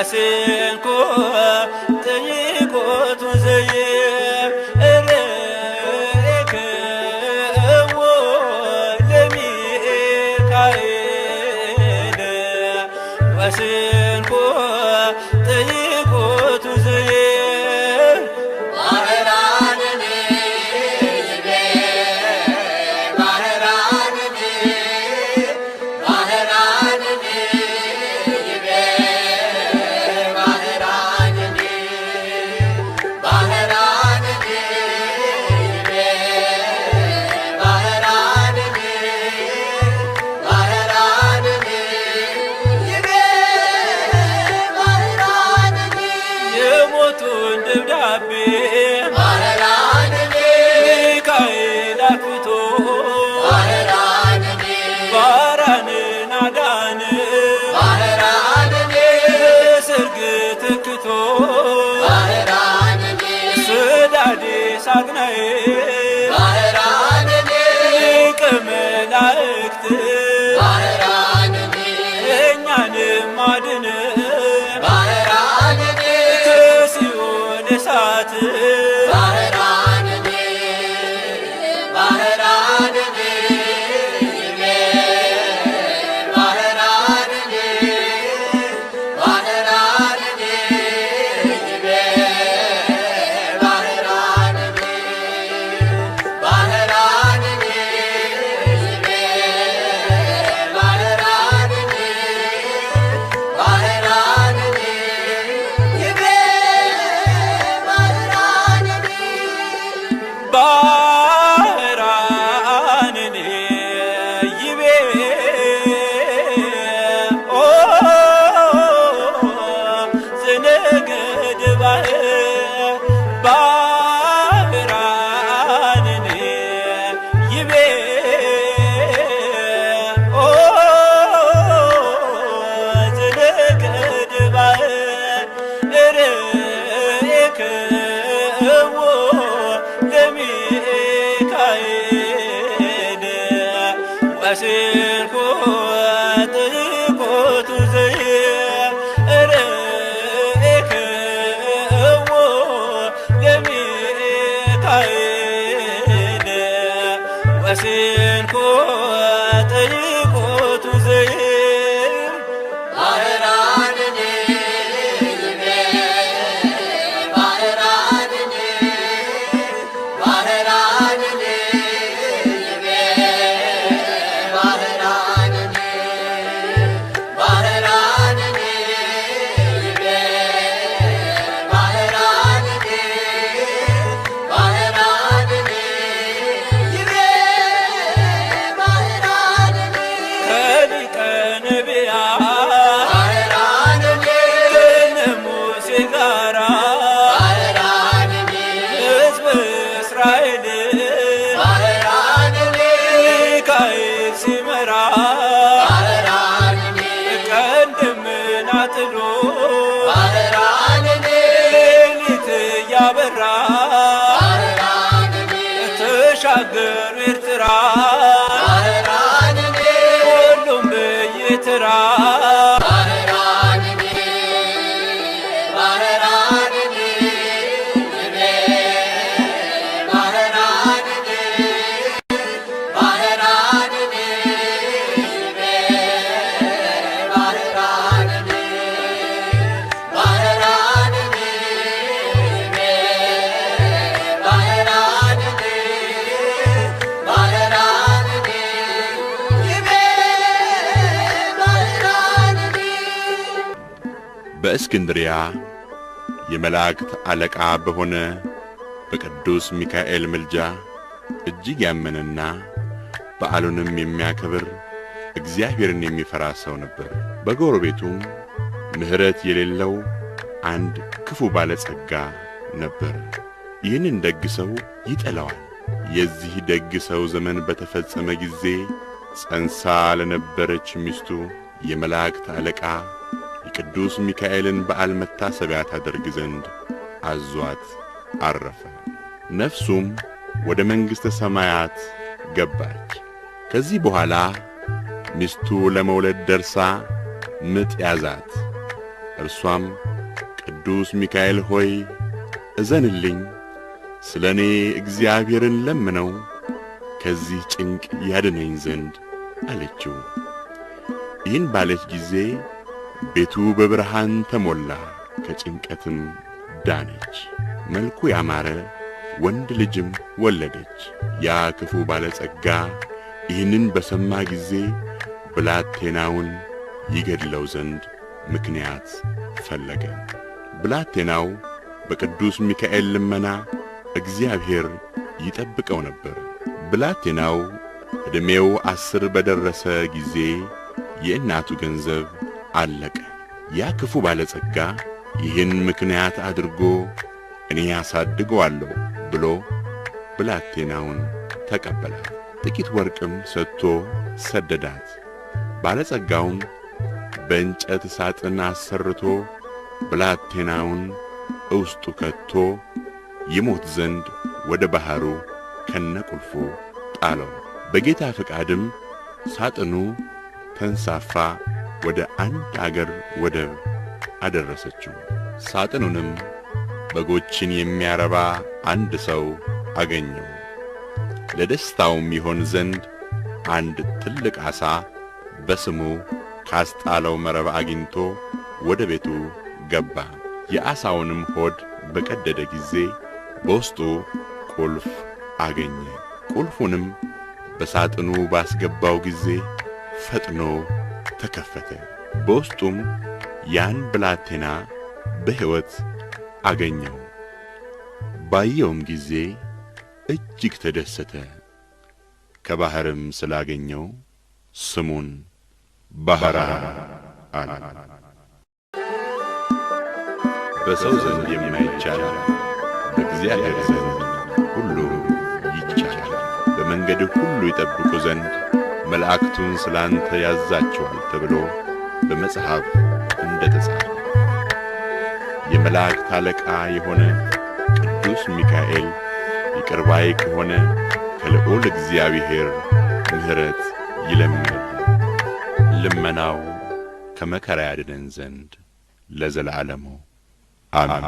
ወስንኩ ጠይቆቱ ዘየርእክዎ ለሚካኤል ወስንኩ ጠይቆቱ የሞቱን ደብዳቤ ሚካኤል አክብቶ ባህራንን አዳነ በሰርግ ተክቶ ስዳዴ ሳግናኤል ሊቀ መላእክት እኛንም አድነ ከሲኦል እሳት ባህራንን ይቤ ዘነገደ ባህራንን ይቤ ዘነገደ ርእክዎ ለሚካኤል ወስንኩ ጠይቆቱ ዘየርእክዎ ለሚካኤል ወስንኩ ጠይቆቱ ከሊቀ ነቢያት ከነ ሙሴ ጋራ ሕዝበ እስራኤል ሚካኤል ሲመራ ቀን ደመና ጥሎ ሌሊት እያበራ ተሻገሩ ኤርትራ ሁሉም በየተራ በእስክንድርያ የመላእክት አለቃ በሆነ በቅዱስ ሚካኤል ምልጃ እጅግ ያመነና በዓሉንም የሚያከብር እግዚአብሔርን የሚፈራ ሰው ነበር። በጎረቤቱም ምሕረት የሌለው አንድ ክፉ ባለጸጋ ነበር። ይህንን ደግ ሰው ይጠላዋል። የዚህ ደግ ሰው ዘመን በተፈጸመ ጊዜ ጸንሳ ለነበረች ሚስቱ የመላእክት አለቃ የቅዱስ ሚካኤልን በዓል መታሰቢያ ታደርግ ዘንድ አዟት አረፈ። ነፍሱም ወደ መንግሥተ ሰማያት ገባች። ከዚህ በኋላ ሚስቱ ለመውለድ ደርሳ ምጥ ያዛት። እርሷም ቅዱስ ሚካኤል ሆይ እዘንልኝ፣ ስለ እኔ እግዚአብሔርን ለምነው ከዚህ ጭንቅ ያድነኝ ዘንድ አለችው። ይህን ባለች ጊዜ ቤቱ በብርሃን ተሞላ፣ ከጭንቀትም ዳነች። መልኩ ያማረ ወንድ ልጅም ወለደች። ያ ክፉ ባለጸጋ ይህንን በሰማ ጊዜ ብላቴናውን ይገድለው ዘንድ ምክንያት ፈለገ። ብላቴናው በቅዱስ ሚካኤል ልመና እግዚአብሔር ይጠብቀው ነበር። ብላቴናው ዕድሜው 10 በደረሰ ጊዜ የእናቱ ገንዘብ አለቀ። ያ ክፉ ባለጸጋ ይህን ምክንያት አድርጎ እኔ አሳድገዋለሁ ብሎ ብላቴናውን ተቀበላት። ጥቂት ወርቅም ሰጥቶ ሰደዳት። ባለጸጋውም በእንጨት ሳጥን አሰርቶ ብላቴናውን ውስጡ ከቶ ይሞት ዘንድ ወደ ባሕሩ ከነቁልፉ ጣለው። በጌታ ፈቃድም ሳጥኑ ተንሳፋ ወደ አንድ አገር ወደብ አደረሰችው። ሳጥኑንም በጎችን የሚያረባ አንድ ሰው አገኘው። ለደስታውም ይሆን ዘንድ አንድ ትልቅ ዓሣ በስሙ ካስጣለው መረብ አግኝቶ ወደ ቤቱ ገባ። የዓሣውንም ሆድ በቀደደ ጊዜ በውስጡ ቁልፍ አገኘ። ቁልፉንም በሳጥኑ ባስገባው ጊዜ ፈጥኖ ተከፈተ። በውስጡም ያን ብላቴና በሕይወት አገኘው። ባየውም ጊዜ እጅግ ተደሰተ። ከባሕርም ስላገኘው ስሙን ባሕረ አለ። በሰው ዘንድ የማይቻል በእግዚአብሔር ዘንድ ሁሉ ይቻላል። በመንገድህ ሁሉ ይጠብቁ ዘንድ መላእክቱን ስላንተ ያዛቸዋል ተብሎ በመጽሐፍ እንደ ተጻፈ የመላእክት አለቃ የሆነ ቅዱስ ሚካኤል ይቅር ባይ ከሆነ ከልዑል እግዚአብሔር ምሕረት ይለምናል። ልመናው ከመከራ ያድነን ዘንድ ለዘላለሙ አሜን።